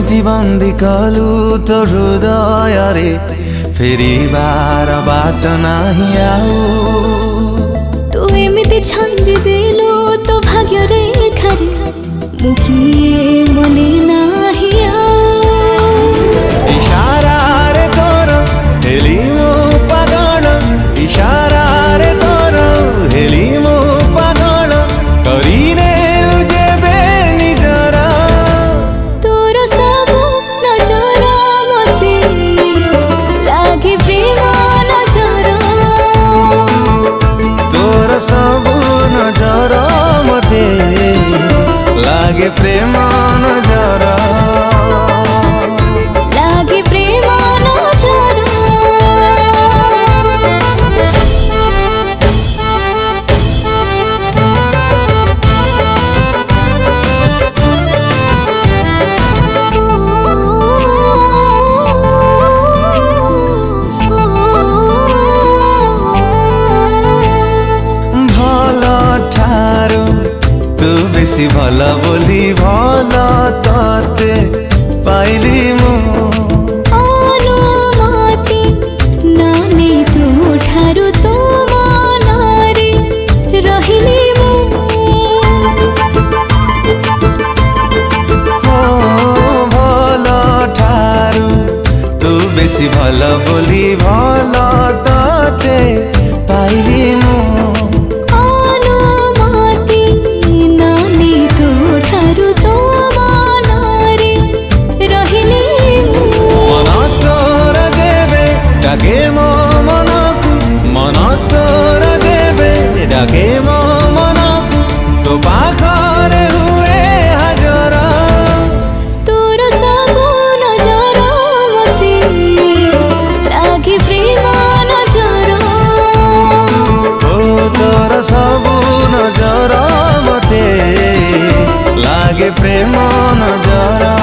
केमिति बंदी कलु तो हृदय रे फेरिबार बाट नाही आउ तू एमिति छंदी देलु तो भाग्य रेखा रे मुकिए मने नाही इशारा रे तोर हेली मो पागल इशारा रे तोर हेली मो पागल करीने जेबे निजरा तोर सब नजर मते लागे प्रेम नजर तोर सब नजर मते लागे प्रेम नजर लागे प्रेम नजर तू बेसी भला बोली भला तते पाइली मु अनुमति नानी तू ठारू तो मनारे रहिली मु भला ठारू तू बेसी भला बोली भला तते पाइली मु के